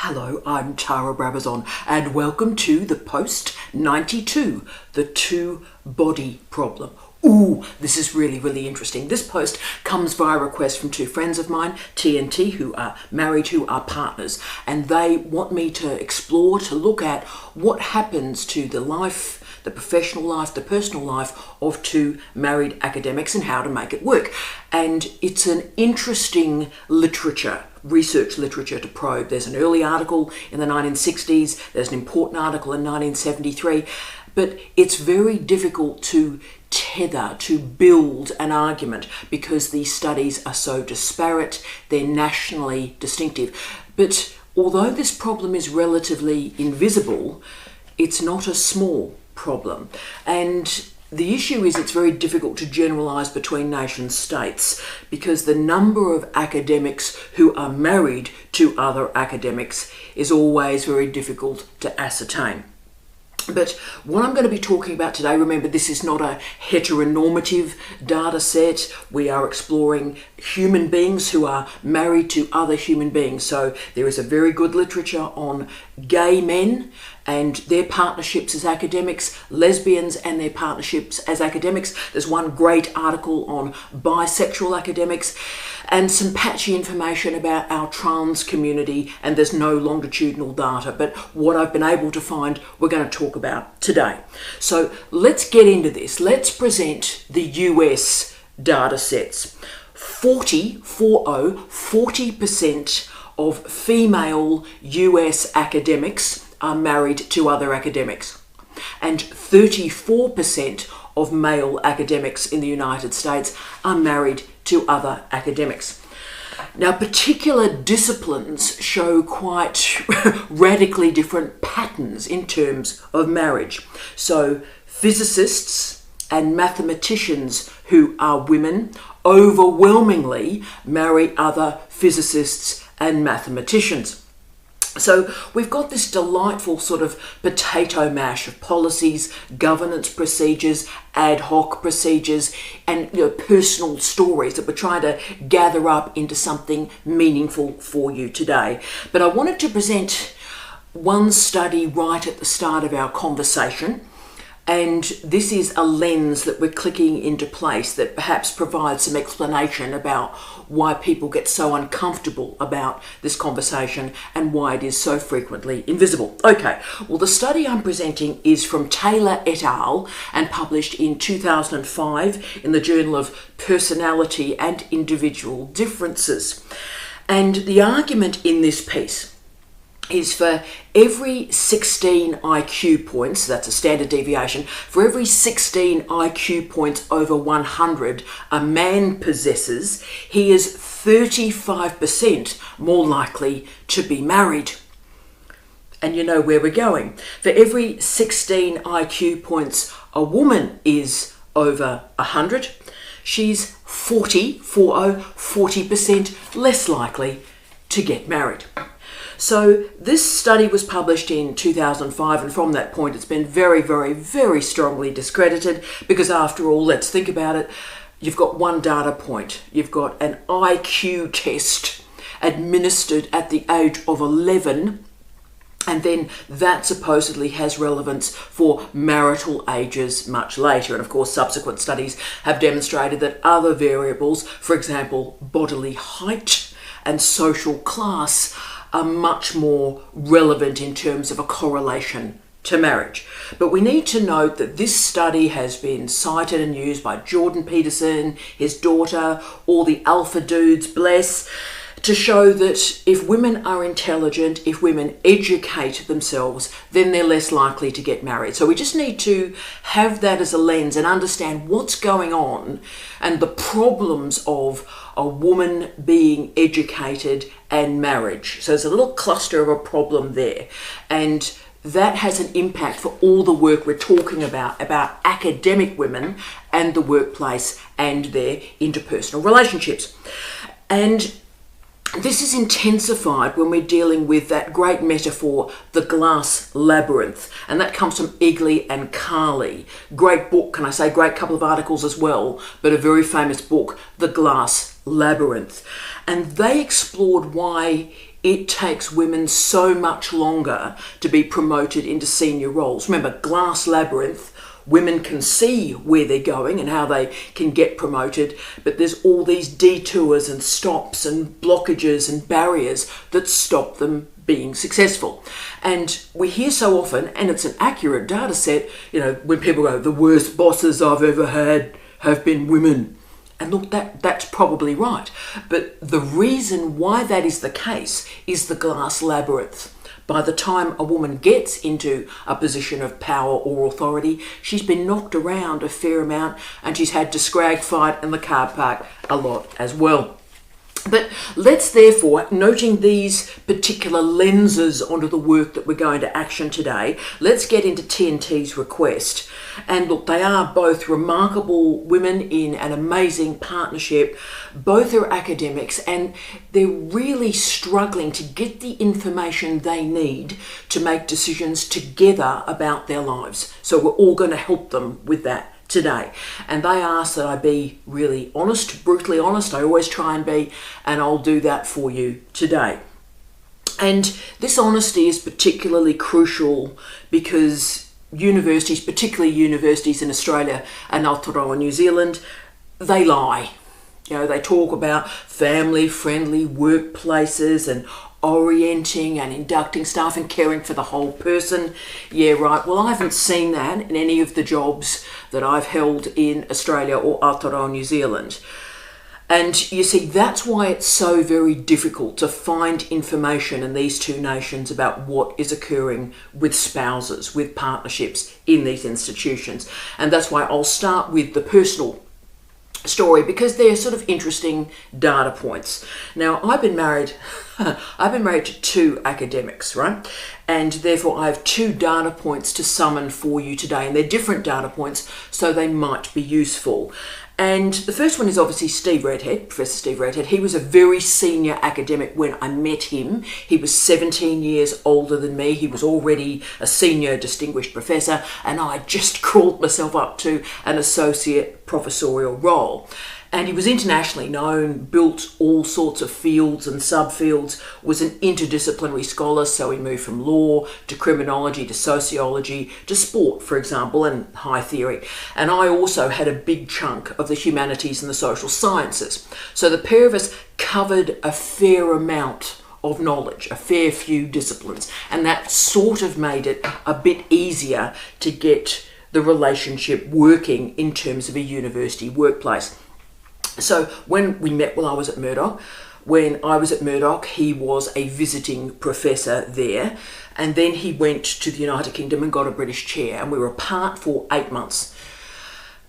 Hello, I'm Tara Brabazon, and welcome to the Post 92, the two-body problem. Ooh, this is really interesting. This post comes via request from two friends of mine, TNT, who are married, who are partners, and they want me to explore, to look at what happens to the life, the professional life, the personal life of two married academics and how to make it work. And it's an interesting research literature to probe. There's an early article in the 1960s, there's an important article in 1973, but it's very difficult to build an argument because these studies are so disparate, they're nationally distinctive. But although this problem is relatively invisible, it's not a small problem. And the issue is it's very difficult to generalise between nation states because the number of academics who are married to other academics is always very difficult to ascertain. But what I'm going to be talking about today, remember this is not a heteronormative data set. We are exploring human beings who are married to other human beings. So there is a very good literature on gay men and their partnerships as academics, lesbians and their partnerships as academics. There's one great article on bisexual academics and some patchy information about our trans community, and there's no longitudinal data. But what I've been able to find, we're going to talk about today. So let's get into this. Let's present the US data sets. 40% of female US academics are married to other academics, and 34% of male academics in the United States are married to other academics. Now, particular disciplines show quite radically different patterns in terms of marriage. So physicists and mathematicians who are women overwhelmingly marry other physicists and mathematicians. So we've got this delightful sort of potato mash of policies, governance procedures, ad hoc procedures, and personal stories that we're trying to gather up into something meaningful for you today. But I wanted to present one study right at the start of our conversation. And this is a lens that we're clicking into place that perhaps provides some explanation about why people get so uncomfortable about this conversation and why it is so frequently invisible. Okay, well, the study I'm presenting is from Taylor et al. And published in 2005 in the Journal of Personality and Individual Differences. And the argument in this piece is for every 16 IQ points, that's a standard deviation, for every 16 IQ points over 100 a man possesses, he is 35% more likely to be married. And you know where we're going. For every 16 IQ points a woman is over 100, she's 40% less likely to get married. So this study was published in 2005, and from that point it's been very strongly discredited because, after all, let's think about it, you've got one data point. You've got an IQ test administered at the age of 11, and then that supposedly has relevance for marital ages much later. And of course, subsequent studies have demonstrated that other variables, for example, bodily height and social class, are much more relevant in terms of a correlation to marriage. But we need to note that this study has been cited and used by Jordan Peterson, his daughter, all the alpha dudes, bless, to show that if women are intelligent, if women educate themselves, then they're less likely to get married. So we just need to have that as a lens and understand what's going on and the problems of a woman being educated and marriage. So there's a little cluster of a problem there. And that has an impact for all the work we're talking about academic women and the workplace and their interpersonal relationships. And this is intensified when we're dealing with that great metaphor, the glass labyrinth. And that comes from Egley and Carley. Great book, can I say, great couple of articles as well, but a very famous book, The Glass Labyrinth. And they explored why it takes women so much longer to be promoted into senior roles. Remember, glass labyrinth, women can see where they're going and how they can get promoted, but there's all these detours and stops and blockages and barriers that stop them being successful. And we hear so often, and it's an accurate data set, when people go, the worst bosses I've ever had have been women. And look, that's probably right. But the reason why that is the case is the glass labyrinth. By the time a woman gets into a position of power or authority, she's been knocked around a fair amount and she's had to scrag fight in the car park a lot as well. But let's therefore, noting these particular lenses onto the work that we're going to action today, let's get into TNT's request. And look, they are both remarkable women in an amazing partnership. Both are academics and they're really struggling to get the information they need to make decisions together about their lives. So we're all going to help them with that today. And they ask that I be really honest, brutally honest. I always try and be, and I'll do that for you today. And this honesty is particularly crucial because universities, particularly universities in Australia and Aotearoa New Zealand, they lie. They talk about family-friendly workplaces and orienting and inducting staff and caring for the whole person. Yeah, right. Well, I haven't seen that in any of the jobs that I've held in Australia or Aotearoa New Zealand. And you see, that's why it's so very difficult to find information in these two nations about what is occurring with spouses, with partnerships in these institutions. And that's why I'll start with the personal story because they're sort of interesting data points. Now, I've been married to two academics, right? And therefore I have two data points to summon for you today, and they're different data points, so they might be useful. And the first one is obviously Steve Redhead, Professor Steve Redhead. He was a very senior academic when I met him. He was 17 years older than me. He was already a senior distinguished professor, and I just crawled myself up to an associate professorial role. And he was internationally known, built all sorts of fields and subfields, was an interdisciplinary scholar, so he moved from law to criminology to sociology to sport, for example, and high theory. And I also had a big chunk of the humanities and the social sciences. So the pair of us covered a fair amount of knowledge, a fair few disciplines, and that sort of made it a bit easier to get the relationship working in terms of a university workplace. So when we met while I was at Murdoch, he was a visiting professor there, and then he went to the United Kingdom and got a British chair, and we were apart for 8 months.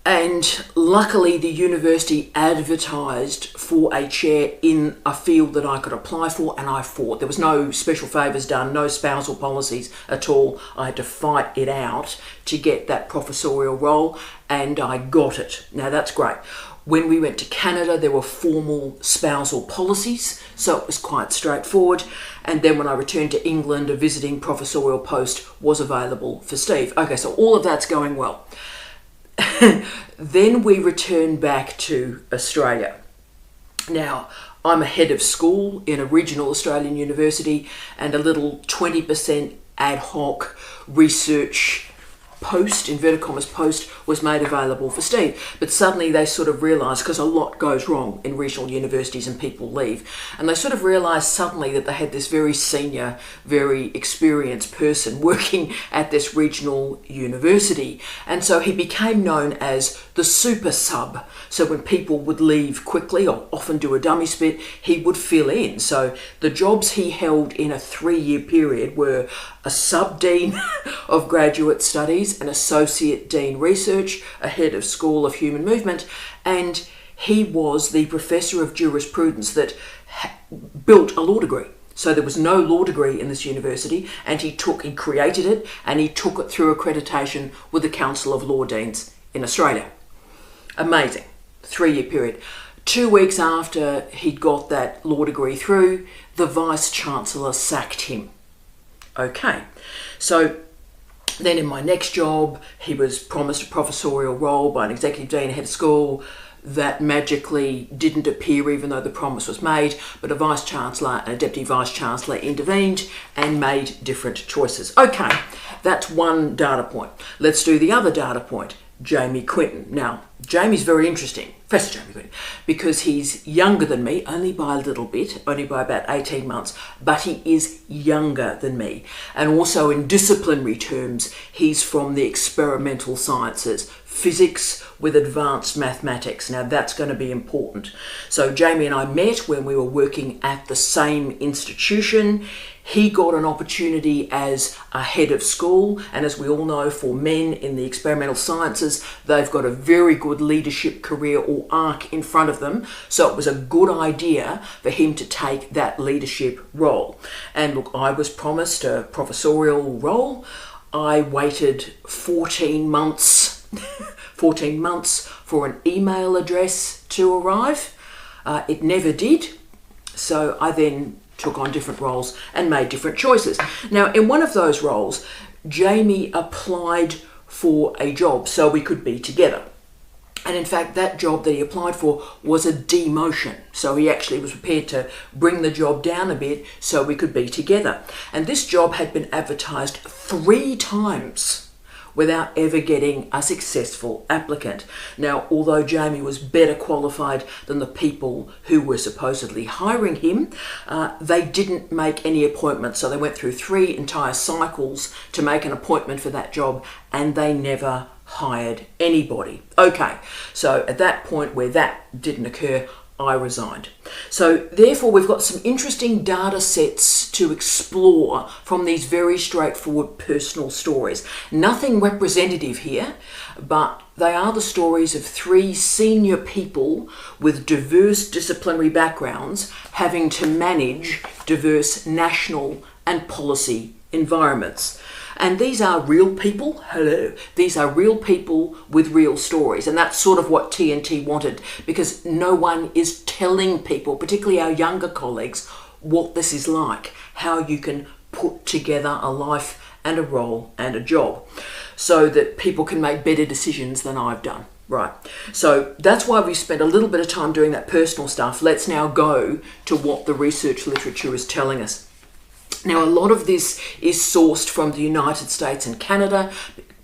And luckily the university advertised for a chair in a field that I could apply for, and I fought. There was no special favours done, no spousal policies at all. I had to fight it out to get that professorial role, and I got it. Now that's great. When we went to Canada, there were formal spousal policies, so it was quite straightforward. And then when I returned to England, a visiting professorial post was available for Steve. Okay, so all of that's going well. Then we returned back to Australia. Now, I'm a head of school in a regional Australian university, and a little 20% ad hoc research post, inverted commas post, was made available for Steve. But suddenly they sort of realised, because a lot goes wrong in regional universities and people leave, and they sort of realised suddenly that they had this very senior, very experienced person working at this regional university. And so he became known as the super sub. So when people would leave quickly or often do a dummy spit, he would fill in. So the jobs he held in a 3-year period were a sub-dean of graduate studies, an associate dean research, a head of School of Human Movement, and he was the professor of jurisprudence that built a law degree. So there was no law degree in this university, and he created it, and he took it through accreditation with the Council of Law Deans in Australia. Amazing. 3-year period. 2 weeks after he'd got that law degree through, the Vice-Chancellor sacked him. Okay, so then in my next job, he was promised a professorial role by an executive dean, head of school. that magically didn't appear even though the promise was made, but a Vice-Chancellor and a Deputy Vice-Chancellor intervened and made different choices. Okay, that's one data point. Let's do the other data point, Jamie Quinton. Now, Jamie's very interesting, Professor Jamie Quinton, because he's younger than me, only by a little bit, only by about 18 months, but he is younger than me. And also in disciplinary terms, he's from the experimental sciences, physics with advanced mathematics. Now that's going to be important. So Jamie and I met when we were working at the same institution. He got an opportunity as a head of school, and as we all know, for men in the experimental sciences, they've got a very good leadership career or arc in front of them. So it was a good idea for him to take that leadership role. And look, I was promised a professorial role. I waited 14 months, 14 months for an email address to arrive. It never did. So I then took on different roles and made different choices. Now, in one of those roles, Jamie applied for a job so we could be together. And in fact, that job that he applied for was a demotion. So he actually was prepared to bring the job down a bit so we could be together. And this job had been advertised 3 times without ever getting a successful applicant. Now, although Jamie was better qualified than the people who were supposedly hiring him, they didn't make any appointments. So they went through 3 entire cycles to make an appointment for that job, and they never hired anybody. Okay, so at that point where that didn't occur, I resigned. So therefore we've got some interesting data sets to explore from these very straightforward personal stories. Nothing representative here, but they are the stories of 3 senior people with diverse disciplinary backgrounds having to manage diverse national and policy environments. And these are real people. Hello. These are real people with real stories. And that's sort of what TNT wanted, because no one is telling people, particularly our younger colleagues, what this is like, how you can put together a life and a role and a job so that people can make better decisions than I've done. Right. So that's why we spent a little bit of time doing that personal stuff. Let's now go to what the research literature is telling us. Now, a lot of this is sourced from the United States and Canada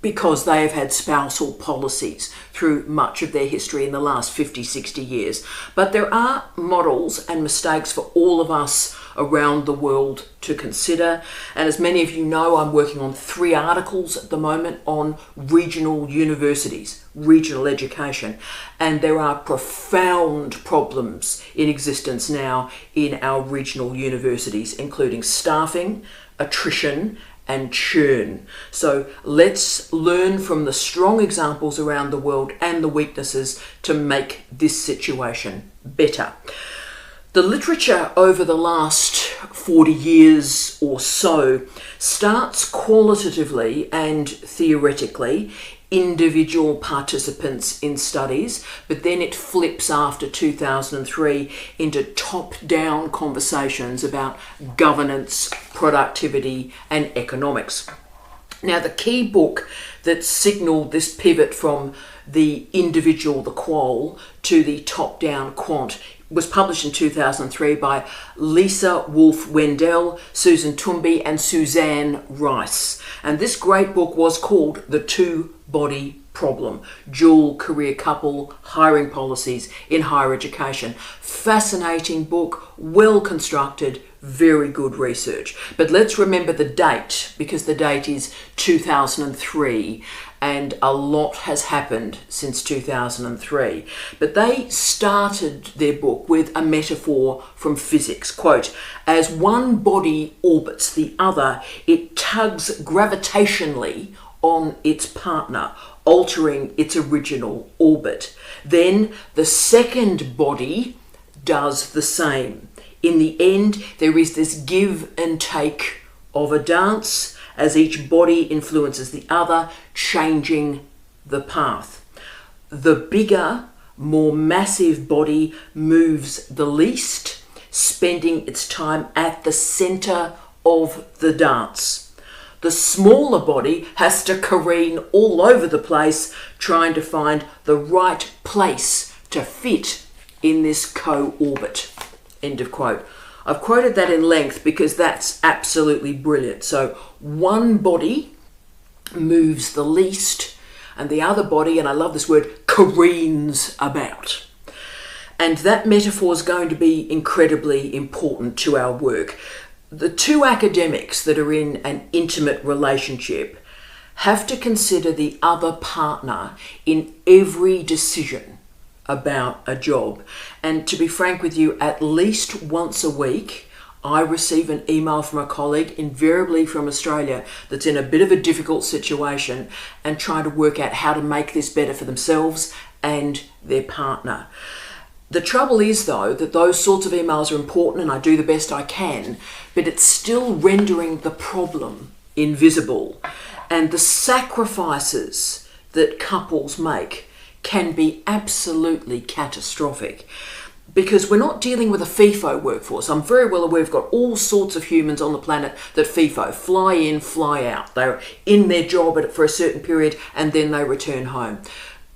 because they have had spousal policies through much of their history in the last 50, 60 years. But there are models and mistakes for all of us around the world to consider. And as many of you know, I'm working on 3 articles at the moment on regional universities, regional education. And there are profound problems in existence now in our regional universities, including staffing, attrition, and churn. So let's learn from the strong examples around the world and the weaknesses to make this situation better. The literature over the last 40 years or so starts qualitatively and theoretically individual participants in studies, but then it flips after 2003 into top-down conversations about governance, productivity, and economics. Now, the key book that signalled this pivot from the individual, the qual, to the top-down quant was published in 2003 by Lisa Wolfe-Wendell, Susan Toomby, and Suzanne Rice. And this great book was called The Two-Body Problem, Dual Career Couple Hiring Policies in Higher Education. Fascinating book, well constructed, very good research. But let's remember the date, because the date is 2003. And a lot has happened since 2003. But they started their book with a metaphor from physics. Quote, "As one body orbits the other, it tugs gravitationally on its partner, altering its original orbit. Then the second body does the same. In the end, there is this give and take of a dance as each body influences the other, changing the path. The bigger, more massive body moves the least, spending its time at the center of the dance. The smaller body has to careen all over the place, trying to find the right place to fit in this co-orbit. End of quote. I've quoted that in length because that's absolutely brilliant. So one body moves the least and the other body, and I love this word, careens about. And that metaphor is going to be incredibly important to our work. The two academics that are in an intimate relationship have to consider the other partner in every decision about a job. And to be frank with you, at least once a week, I receive an email from a colleague, invariably from Australia, that's in a bit of a difficult situation and trying to work out how to make this better for themselves and their partner. The trouble is, though, that those sorts of emails are important and I do the best I can, but it's still rendering the problem invisible. And the sacrifices that couples make can be absolutely catastrophic, because we're not dealing with a FIFO workforce. I'm very well aware we've got all sorts of humans on the planet that FIFO, fly in, fly out. They're in their job for a certain period and then they return home.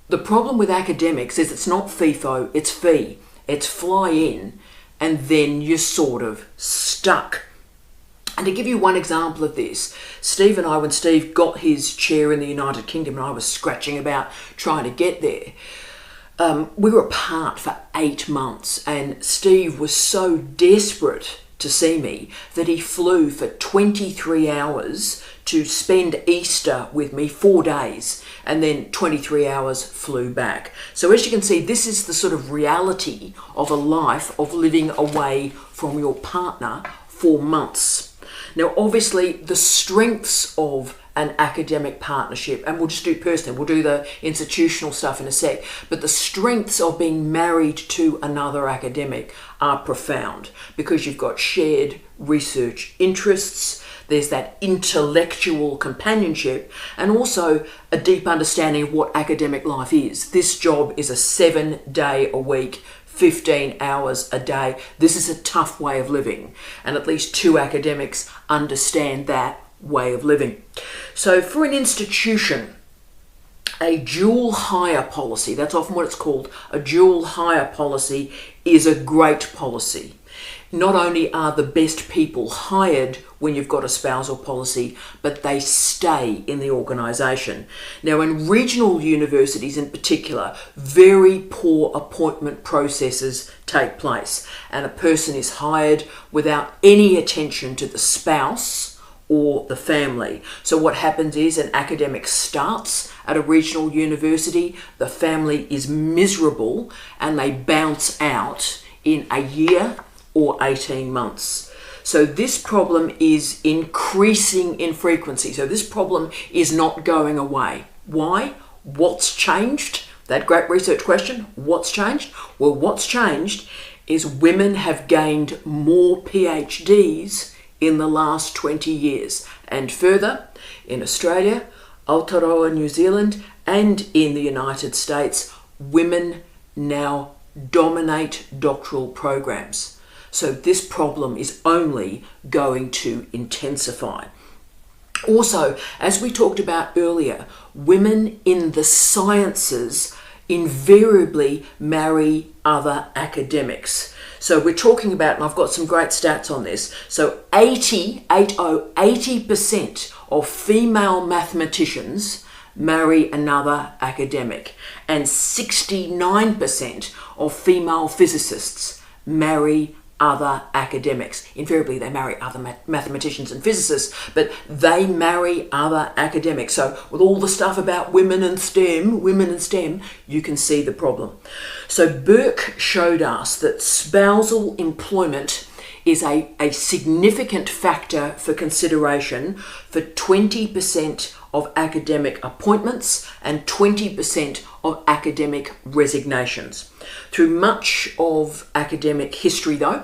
The problem with academics is it's not FIFO, it's fee. It's fly in and then you're sort of stuck. And to give you one example of this, Steve and I, when Steve got his chair in the United Kingdom and I was scratching about trying to get there, we were apart for 8 months and Steve was so desperate to see me that he flew for 23 hours to spend Easter with me, 4 days, and then 23 hours flew back. So as you can see, this is the sort of reality of a life of living away from your partner for months. Now, obviously, the strengths of an academic partnership, and we'll just do personally, we'll do the institutional stuff in a sec, but the strengths of being married to another academic are profound because you've got shared research interests, there's that intellectual companionship, and also a deep understanding of what academic life is. This job is a 7-day-a-week 15 hours a day. This is a tough way of living, and at least 2 academics understand that way of living. So for an institution, a dual hire policy, that's often what it's called, a dual hire policy is a great policy. Not only are the best people hired when you've got a spousal policy, but they stay in the organisation. Now, in regional universities in particular, very poor appointment processes take place, and a person is hired without any attention to the spouse or the family. So what happens is an academic starts at a regional university, the family is miserable, and they bounce out in a year or 18 months. So this problem is increasing in frequency. So this problem is not going away. Why? What's changed? That great research question, what's changed? Well, what's changed is women have gained more PhDs in the last 20 years. And further, in Australia, Aotearoa, New Zealand, and in the United States, women now dominate doctoral programs. So this problem is only going to intensify. Also, as we talked about earlier, women in the sciences invariably marry other academics. So we're talking about, and I've got some great stats on this, so 80% of female mathematicians marry another academic, and 69% of female physicists marry other academics. Invariably they marry other mathematicians and physicists, but they marry other academics. So with all the stuff about women in STEM, you can see the problem. So Burke showed us that spousal employment is a significant factor for consideration for 20% of academic appointments and 20% of academic resignations. Through much of academic history, though,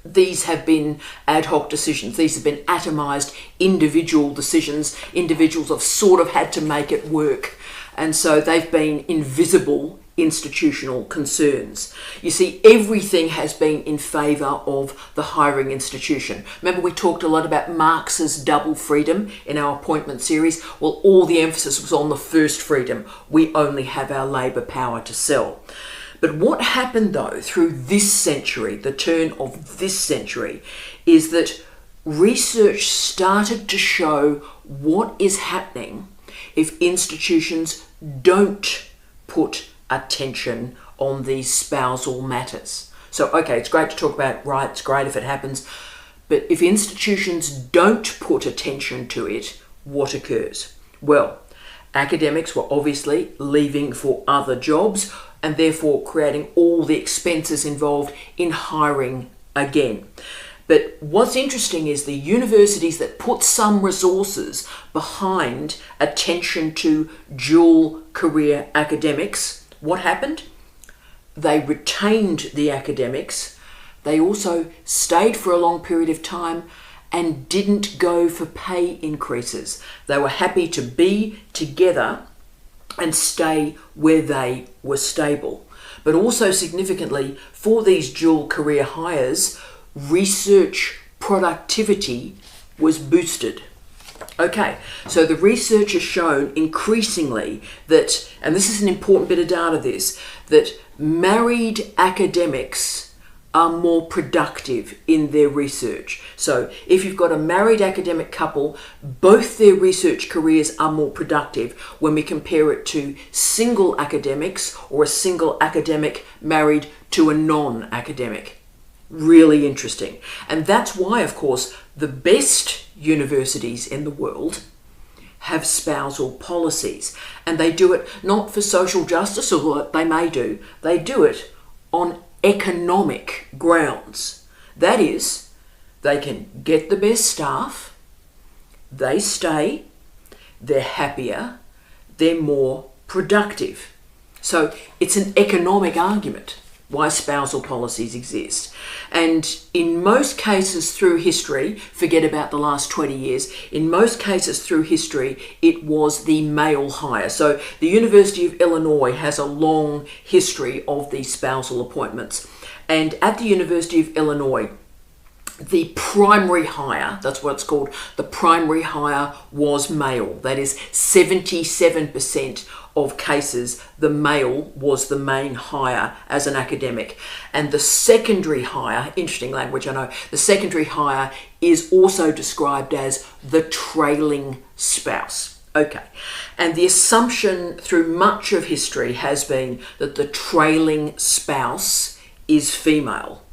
these have been ad hoc decisions. These have been atomised individual decisions. Individuals have sort of had to make it work. And so they've been invisible institutional concerns. You see, everything has been in favour of the hiring institution. Remember, we talked a lot about Marx's double freedom in our appointment series? Well, all the emphasis was on the first freedom. We only have our labour power to sell. But what happened though through this century, the turn of this century, is that research started to show what is happening if institutions don't put attention on these spousal matters. So, okay, it's great to talk about rights, great if it happens, but if institutions don't put attention to it, what occurs? Well, academics were obviously leaving for other jobs and therefore creating all the expenses involved in hiring again. But what's interesting is the universities that put some resources behind attention to dual career academics, what happened? They retained the academics. They also stayed for a long period of time and didn't go for pay increases. They were happy to be together and stay where they were stable. But also significantly, for these dual career hires, research productivity was boosted. Okay, so the research has shown increasingly that, and this is an important bit of data this, that married academics are more productive in their research. So if you've got a married academic couple, both their research careers are more productive when we compare it to single academics or a single academic married to a non-academic. Really interesting. And that's why, of course, the best universities in the world have spousal policies. And they do it not for social justice, or what they may do, they do it on economic grounds. That is, they can get the best staff, they stay, they're happier, they're more productive. So it's an economic argument why spousal policies exist. And in most cases through history, forget about the last 20 years, in most cases through history, it was the male hire. So the University of Illinois has a long history of these spousal appointments. And at the University of Illinois, the primary hire, that's what it's called, the primary hire was male. That is 77% of cases, the male was the main hire as an academic. And the secondary hire, interesting language I know, the secondary hire is also described as the trailing spouse. Okay, and the assumption through much of history has been that the trailing spouse is female.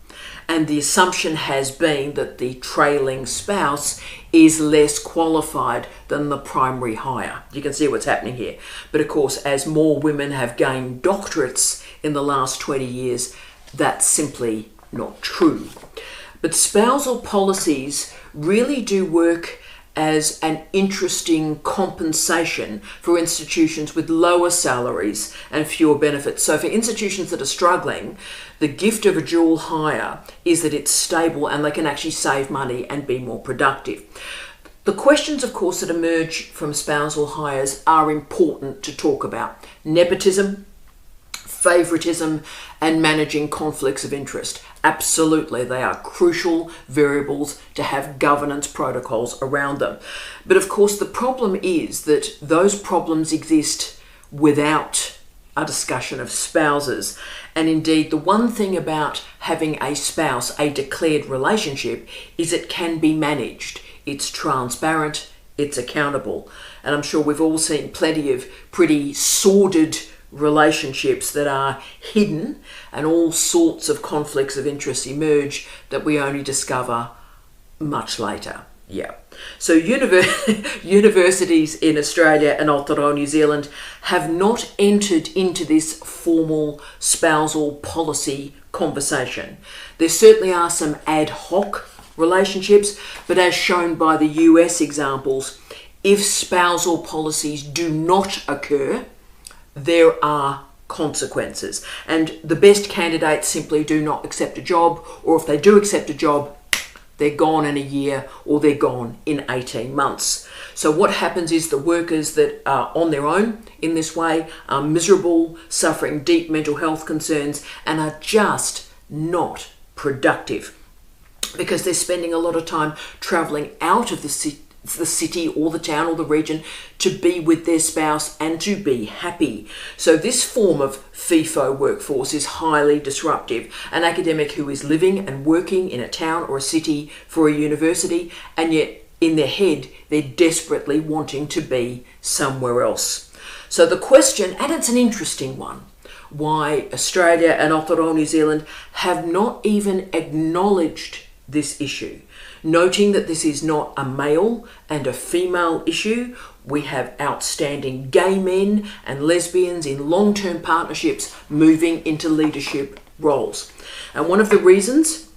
And the assumption has been that the trailing spouse is less qualified than the primary hire. You can see what's happening here. But of course, as more women have gained doctorates in the last 20 years, that's simply not true. But spousal policies really do work as an interesting compensation for institutions with lower salaries and fewer benefits. So for institutions that are struggling, the gift of a dual hire is that it's stable and they can actually save money and be more productive. The questions, of course, that emerge from spousal hires are important to talk about. Nepotism, favoritism, and managing conflicts of interest. Absolutely, they are crucial variables to have governance protocols around them. But of course, the problem is that those problems exist without a discussion of spouses. And indeed, the one thing about having a spouse, a declared relationship, is it can be managed. It's transparent, it's accountable. And I'm sure we've all seen plenty of pretty sordid relationships that are hidden, and all sorts of conflicts of interest emerge that we only discover much later. Yeah. So universities in Australia and Aotearoa, New Zealand, have not entered into this formal spousal policy conversation. There certainly are some ad hoc relationships, but as shown by the US examples, if spousal policies do not occur, there are consequences. And the best candidates simply do not accept a job, or if they do accept a job, they're gone in a year or they're gone in 18 months. So what happens is the workers that are on their own in this way are miserable, suffering deep mental health concerns, and are just not productive because they're spending a lot of time travelling out of the the city or the town or the region to be with their spouse and to be happy. So this form of FIFO workforce is highly disruptive. An academic who is living and working in a town or a city for a university, and yet in their head they're desperately wanting to be somewhere else. So the question, and it's an interesting one, why Australia and Aotearoa New Zealand have not even acknowledged this issue, noting that this is not a male and a female issue. We have outstanding gay men and lesbians in long-term partnerships moving into leadership roles. And one of the reasons,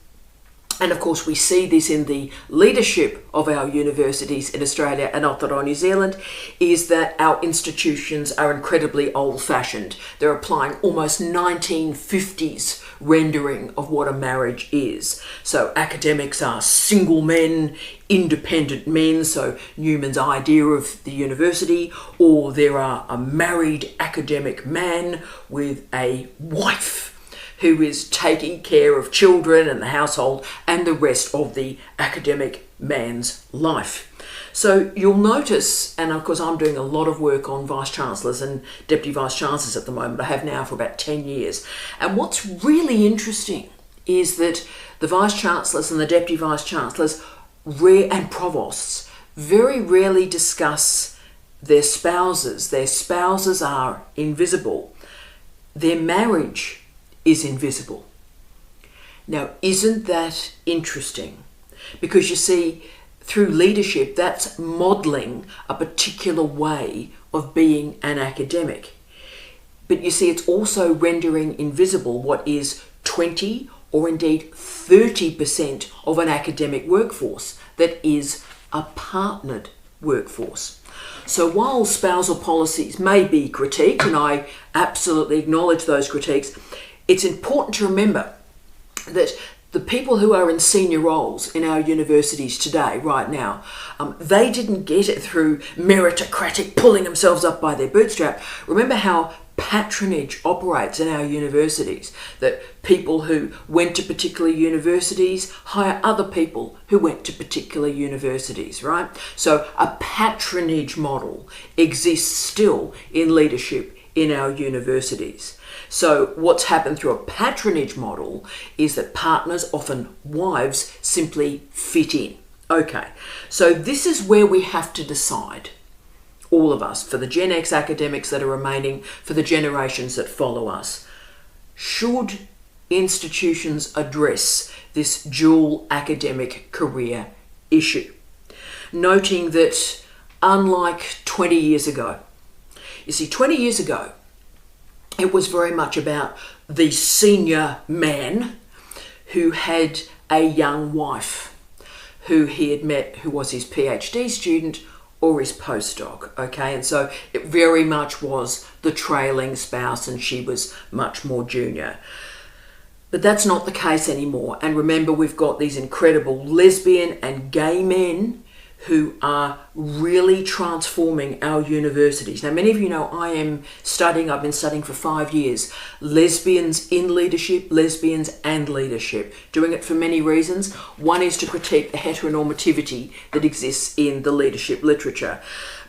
and of course we see this in the leadership of our universities in Australia and Aotearoa New Zealand, is that our institutions are incredibly old-fashioned. They're applying almost 1950s rendering of what a marriage is. So academics are single men, independent men, so Newman's idea of the university, or there are a married academic man with a wife who is taking care of children and the household and the rest of the academic man's life. So you'll notice, and of course I'm doing a lot of work on Vice-Chancellors and Deputy Vice-Chancellors at the moment. I have now for about 10 years. And what's really interesting is that the Vice-Chancellors and the Deputy Vice-Chancellors and Provosts very rarely discuss their spouses. Their spouses are invisible. Their marriage is invisible. Now, isn't that interesting? Because you see, through leadership, that's modelling a particular way of being an academic. But you see, it's also rendering invisible what is 20 or indeed 30% of an academic workforce that is a partnered workforce. So while spousal policies may be critiqued, and I absolutely acknowledge those critiques, it's important to remember that the people who are in senior roles in our universities today, right now, they didn't get it through meritocratic pulling themselves up by their bootstrap. Remember how patronage operates in our universities, that people who went to particular universities hire other people who went to particular universities, right? So a patronage model exists still in leadership in our universities. So what's happened through a patronage model is that partners, often wives, simply fit in. Okay, so this is where we have to decide, all of us, for the Gen X academics that are remaining, for the generations that follow us. Should institutions address this dual academic career issue? Noting that unlike 20 years ago, you see, 20 years ago, it was very much about the senior man who had a young wife who he had met, who was his PhD student or his postdoc, okay? And so it very much was the trailing spouse, and she was much more junior. But that's not the case anymore. And remember, we've got these incredible lesbian and gay men who are really transforming our universities. Now, many of you know I've been studying for 5 years, lesbians in leadership, lesbians and leadership, doing it for many reasons. One is to critique the heteronormativity that exists in the leadership literature.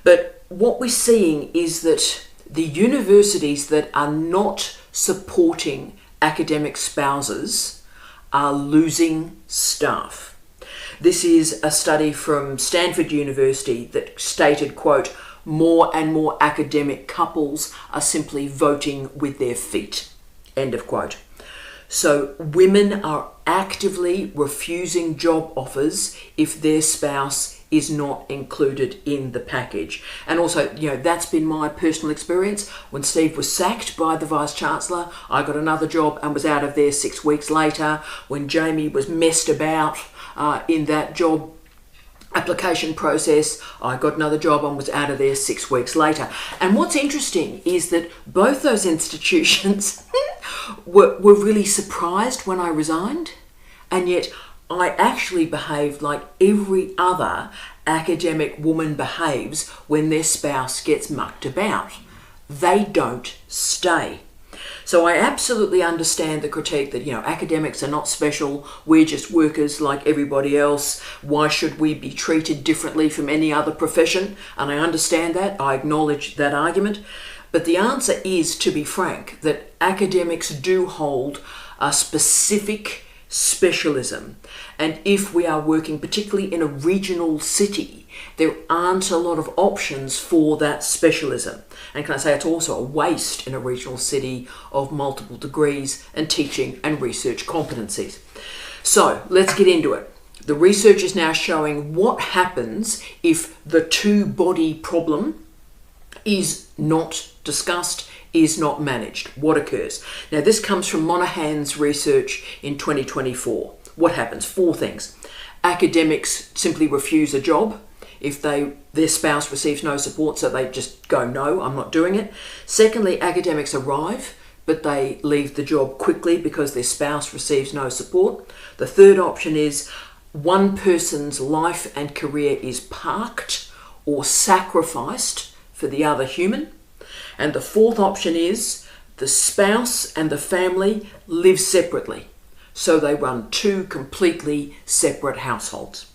But what we're seeing is that the universities that are not supporting academic spouses are losing staff. This is a study from Stanford University that stated, quote, "More and more academic couples are simply voting with their feet," end of quote. So women are actively refusing job offers if their spouse is not included in the package. And also, that's been my personal experience. When Steve was sacked by the Vice-Chancellor, I got another job and was out of there 6 weeks later. When Jamie was messed about in that job application process, I got another job and was out of there 6 weeks later. And what's interesting is that both those institutions were really surprised when I resigned, and yet I actually behaved like every other academic woman behaves when their spouse gets mucked about. They don't stay. So I absolutely understand the critique that, academics are not special, we're just workers like everybody else, why should we be treated differently from any other profession? And I understand that, I acknowledge that argument. But the answer is, to be frank, that academics do hold a specific specialism. And if we are working particularly in a regional city, there aren't a lot of options for that specialism. And can I say it's also a waste in a regional city of multiple degrees and teaching and research competencies. So let's get into it. The research is now showing what happens if the two-body problem is not discussed, is not managed. What occurs? Now, this comes from Monahan's research in 2024. What happens? 4 things. Academics simply refuse a job if their spouse receives no support, so they just go, no, I'm not doing it. Secondly, academics arrive, but they leave the job quickly because their spouse receives no support. The third option is one person's life and career is parked or sacrificed for the other human. And the fourth option is the spouse and the family live separately. So they run 2 completely separate households.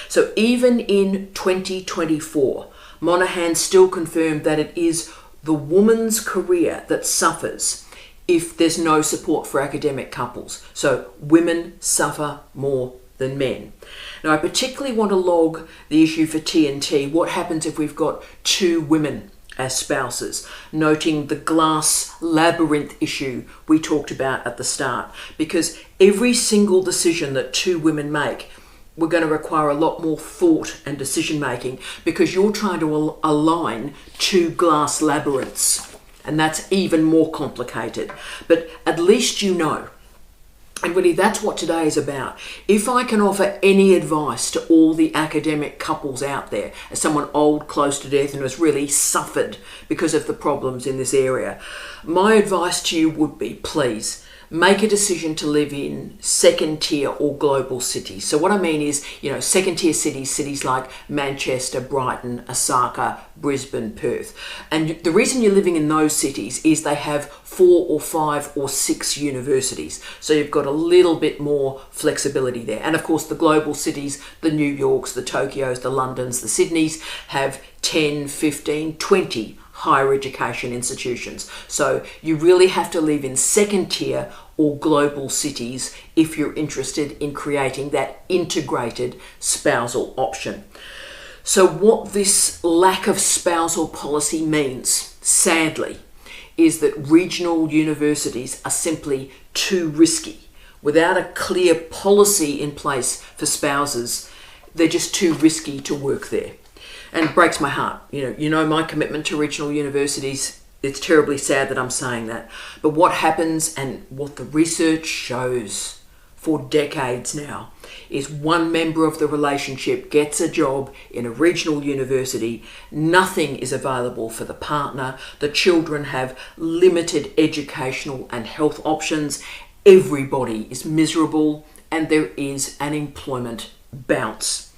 So even in 2024, Monahan still confirmed that it is the woman's career that suffers if there's no support for academic couples. So women suffer more than men. Now, I particularly want to log the issue for TNT. What happens if we've got 2 women as spouses, noting the glass labyrinth issue we talked about at the start, because every single decision that 2 women make, we're going to require a lot more thought and decision making, because you're trying to align 2 glass labyrinths, and that's even more complicated. But at least you know. And really, that's what today is about. If I can offer any advice to all the academic couples out there, as someone old, close to death, and has really suffered because of the problems in this area, my advice to you would be, please, make a decision to live in second tier or global cities. So what I mean is, second tier cities like Manchester, Brighton, Osaka, Brisbane, Perth. And the reason you're living in those cities is they have 4 or 5 or 6 universities. So you've got a little bit more flexibility there. And of course, the global cities, the New Yorks, the Tokyos, the Londons, the Sydneys, have 10, 15, 20 higher education institutions. So you really have to live in second tier or global cities if you're interested in creating that integrated spousal option. So what this lack of spousal policy means, sadly, is that regional universities are simply too risky. Without a clear policy in place for spouses, they're just too risky to work there. And it breaks my heart. My commitment to regional universities. It's terribly sad that I'm saying that. But what happens, and what the research shows for decades now, is one member of the relationship gets a job in a regional university, nothing is available for the partner, the children have limited educational and health options, everybody is miserable, and there is an employment bounce.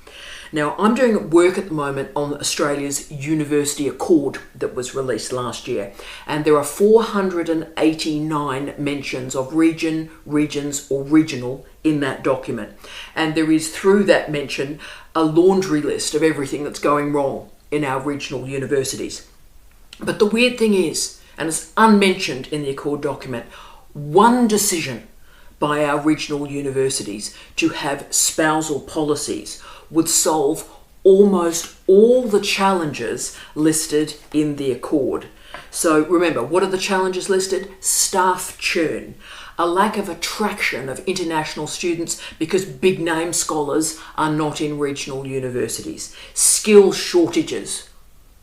Now, I'm doing work at the moment on Australia's University Accord that was released last year, and there are 489 mentions of region, regions, or regional in that document. And there is, through that mention, a laundry list of everything that's going wrong in our regional universities. But the weird thing is, and it's unmentioned in the Accord document, one decision by our regional universities to have spousal policies would solve almost all the challenges listed in the Accord. So remember, what are the challenges listed? Staff churn, a lack of attraction of international students because big name scholars are not in regional universities, skill shortages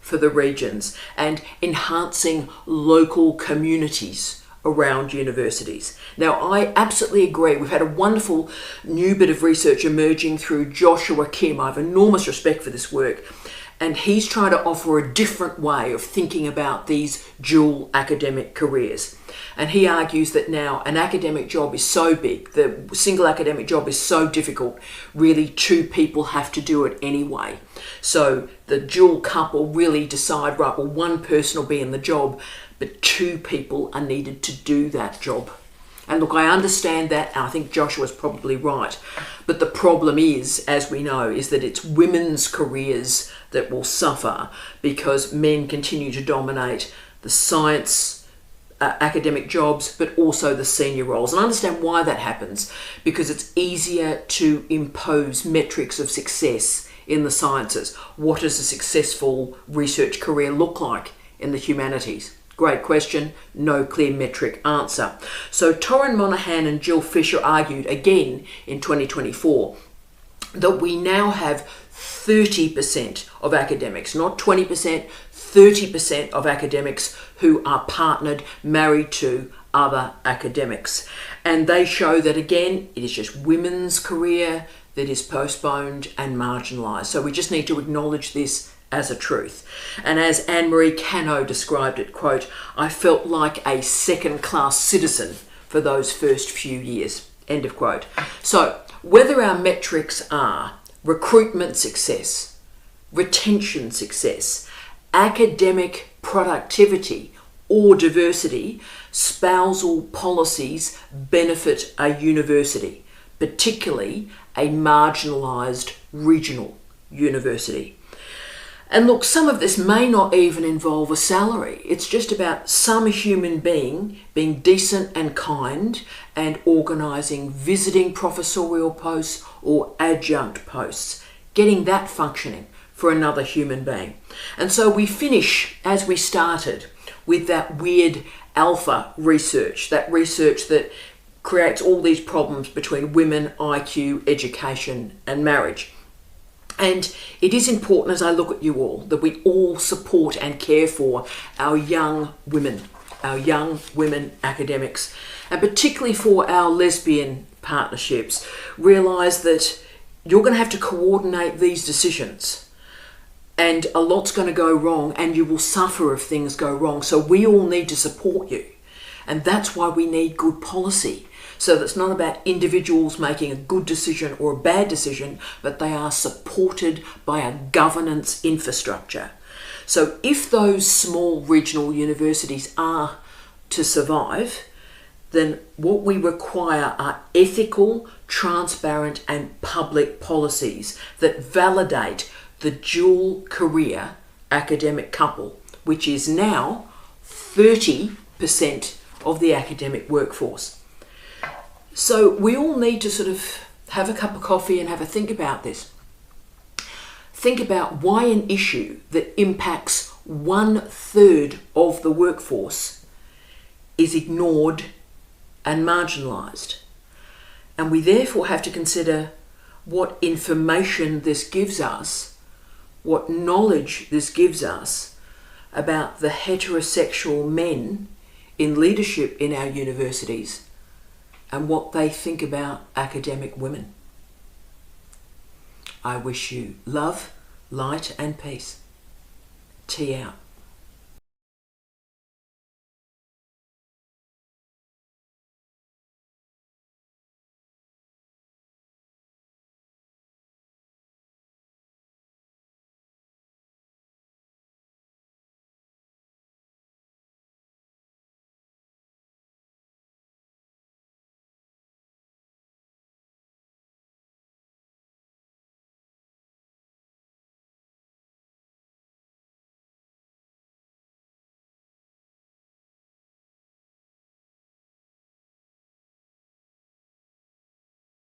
for the regions, and enhancing local communities around universities. Now, I absolutely agree. We've had a wonderful new bit of research emerging through Joshua Kim. I have enormous respect for this work. And he's trying to offer a different way of thinking about these dual academic careers. And he argues that now an academic job is so big, the single academic job is so difficult, really 2 people have to do it anyway. So the dual couple really decide, right, well, one person will be in the job, but 2 people are needed to do that job. And look, I understand that, and I think Joshua's probably right. But the problem is, as we know, is that it's women's careers that will suffer because men continue to dominate the science, academic jobs, but also the senior roles. And I understand why that happens, because it's easier to impose metrics of success in the sciences. What does a successful research career look like in the humanities? Great question, no clear metric answer. So Torrin Monaghan and Jill Fisher argued again in 2024 that we now have 30% of academics, not 20%, 30% of academics who are partnered, married to other academics. And they show that, again, it is just women's career that is postponed and marginalised. So we just need to acknowledge this as a truth. And as Anne-Marie Cano described it, quote, "I felt like a second-class citizen for those first few years," end of quote. So whether our metrics are recruitment success, retention success, academic productivity, or diversity, spousal policies benefit a university, particularly a marginalised regional university. And look, some of this may not even involve a salary. It's just about some human being being decent and kind and organising visiting professorial posts or adjunct posts, getting that functioning for another human being. And so we finish, as we started, with that weird alpha research, that research that creates all these problems between women, IQ, education and marriage. And it is important, as I look at you all, that we all support and care for our young women academics, and particularly for our lesbian partnerships. Realise that you're going to have to coordinate these decisions. And a lot's going to go wrong, and you will suffer if things go wrong. So we all need to support you. And that's why we need good policy. So that's not about individuals making a good decision or a bad decision, but they are supported by a governance infrastructure. So if those small regional universities are to survive, then what we require are ethical, transparent and public policies that validate the dual career academic couple, which is now 30% of the academic workforce. So we all need to sort of have a cup of coffee and have a think about this. Think about why an issue that impacts 1/3 of the workforce is ignored and marginalised. And we therefore have to consider what information this gives us, what knowledge this gives us about the heterosexual men in leadership in our universities and what they think about academic women. I wish you love, light and peace. Tea out.